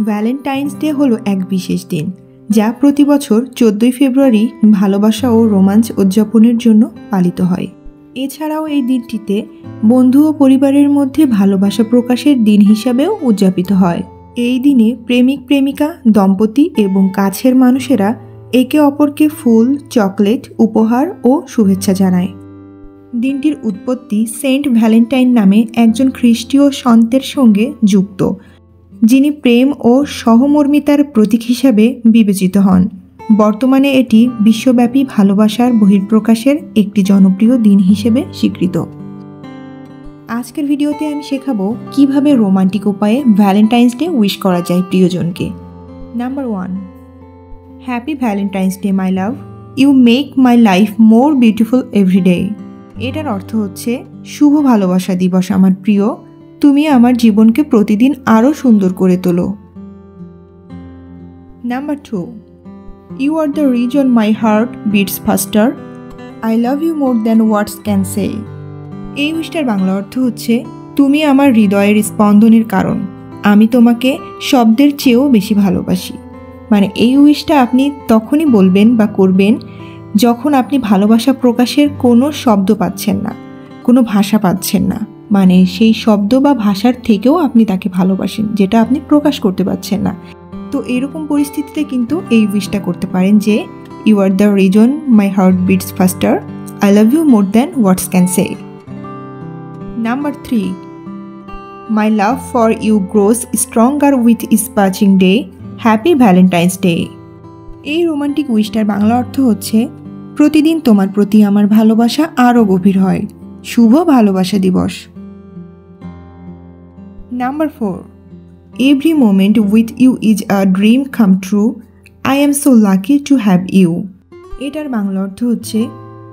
Valentine's day হলো এক বিশেষ দিন যা প্রতি বছর 14 ফেব্রুয়ারি ভালোবাসা ও রোমাঞ্চ উদযাপনের জন্য পালিত হয়। এছাড়াও এই দিনটিতে বন্ধু ও পরিবারের মধ্যে ভালোবাসা প্রকাশের দিন হিসাবেও উদযাপিত হয়। এই দিনে প্রেমিক প্রেমিকা দম্পতি এবং কাছের মানুষেরা একে অপরকে ফুল, চকলেট, উপহার ও শুভেচ্ছা জানায়। দিনটির উৎপত্তি সেন্ট ভ্যালেন্টাইন নামে একজন খ্রিস্টীয় সন্তের সঙ্গে যুক্ত, যিনি প্রেম ও সহমর্মিতার প্রতীক হিসাবে বিবেচিত হন। বর্তমানে এটি বিশ্বব্যাপী ভালোবাসার বহিঃপ্রকাশের একটি জনপ্রিয় দিন হিসেবে স্বীকৃত। আজকের ভিডিওতে আমি শেখাবো কিভাবে রোমান্টিক উপায়ে ভ্যালেন্টাইন্স ডে উইশ করা যায় প্রিয়জনকে। Number 1, happy Valentine's day my love, you make my life more beautiful every day. এটার অর্থ হচ্ছে শুভ ভালোবাসা দিবস আমার প্রিয়, তুমি আমার জীবনকে প্রতিদিন আরও সুন্দর করে তোলো। Number 2, you are the reason my heart beats faster, I love you more than words can say. এই উইশটার বাংলা অর্থ হচ্ছে তুমি আমার হৃদয়ের স্পন্দনের কারণ, আমি তোমাকে শব্দের চেয়েও বেশি ভালোবাসি। মানে এই উইশটা আপনি তখনই বলবেন বা করবেন যখন আপনি ভালোবাসা প্রকাশের কোনো শব্দ পাচ্ছেন না, কোনো ভাষা পাচ্ছেন না, মানে সেই শব্দ বা ভাষার থেকেও আপনি তাকে ভালোবাসেন যেটা আপনি প্রকাশ করতে পারছেন না। তো এরকম পরিস্থিতিতে কিন্তু এই উইশটা করতে পারেন যে you are the reason my heart beats faster, I love you more than words can say. Number 3, my love for you grows stronger with each passing day, happy Valentine's day. এই romantic উইশটার বাংলা অর্থ হচ্ছে প্রতিদিন তোমার প্রতি আমার ভালোবাসা আরও গভীর হয়, শুভ ভালোবাসা দিবস। Number 4, every moment with you is a dream come true, I am so lucky to have you. এটার বাংলা অর্থ হচ্ছে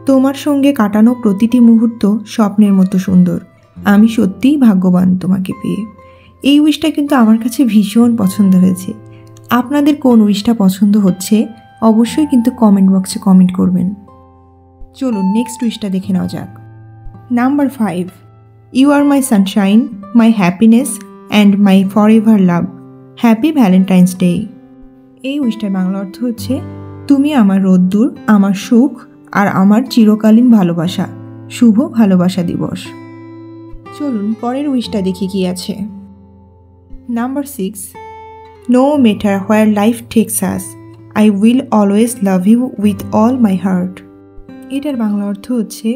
তোমার সঙ্গে কাটানো প্রতিটি মুহূর্ত স্বপ্নের মতো সুন্দর, আমি সত্যিই ভাগ্যবান তোমাকে পেয়ে। এই উইশটা কিন্তু আমার কাছে ভীষণ পছন্দ হয়েছে। আপনাদের কোন উইশটা পছন্দ হচ্ছে অবশ্যই কিন্তু কমেন্ট বক্সে কমেন্ট করবেন। চলুন নেক্সট উইশটা দেখে নেওয়া যাক। Number 5, you are my sunshine, my happiness and my forever love, happy Valentine's day. এই উইশটার বাংলা অর্থ হচ্ছে তুমি আমার রোদ্দুর, আমার সুখ আর আমার চিরকালীন ভালোবাসা, শুভ ভালোবাসা দিবস। চলুন পরের উইশটা দেখি কি আছে। Number 6, no matter where life takes us, I will always love you with all my heart. এটার বাংলা অর্থ হচ্ছে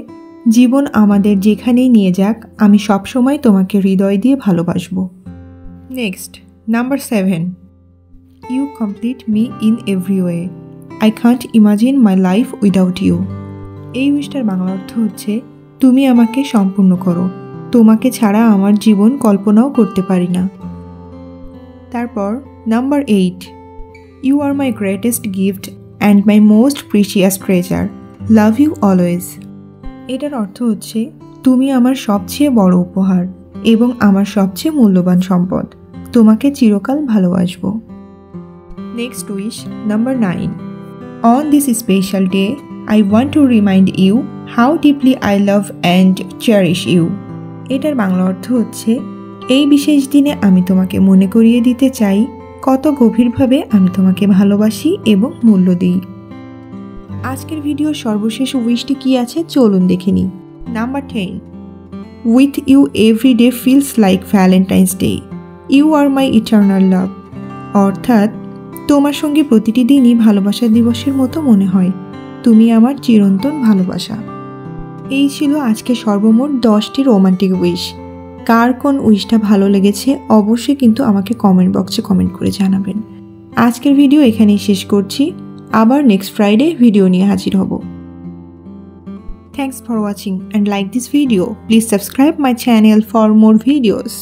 জীবন আমাদের যেখানেই নিয়ে যাক, আমি সবসময় তোমাকে হৃদয় দিয়ে ভালোবাসব। Next number 7, you complete me in every way, I can't imagine my life without you. এই উইশটার বাংলা অর্থ হচ্ছে তুমি আমাকে সম্পূর্ণ করো, তোমাকে ছাড়া আমার জীবন কল্পনাও করতে পারি না। তারপর number 8, you are my greatest gift and my most precious treasure, love you always. এটার অর্থ হচ্ছে তুমি আমার সবচেয়ে বড় উপহার এবং আমার সবচেয়ে মূল্যবান সম্পদ, তোমাকে চিরকাল ভালোবাসবো। Next wish number 9, on this special day I want to remind you how deeply I love and cherish you. এটার বাংলা অর্থ হচ্ছে এই বিশেষ দিনে আমি তোমাকে মনে করিয়ে দিতে চাই কত গভীরভাবে আমি তোমাকে ভালোবাসি এবং মূল্য দিই। আজকের ভিডিওর সর্বশেষ উইশটি কি আছে চলুন দেখে নিই। Number 10, with you every day feels like valentine's day, you are my eternal love. অর্থাৎ তোমার সঙ্গে প্রতিটি দিনই ভালোবাসা দিবসের মতো মনে হয়, তুমি আমার চিরন্তন ভালোবাসা। এই ছিল আজকে সর্বমোট 10টি রোমান্টিক উইশ। কার কোন উইশটা ভালো লেগেছে অবশ্যই কিন্তু আমাকে কমেন্ট বক্সে কমেন্ট করে জানাবেন। আজকের ভিডিও এখানেই শেষ করছি, আবার নেক্সট ফ্রাইডে ভিডিও নিয়ে হাজির হব। Thanks for watching and like this video. Please subscribe my channel for more videos.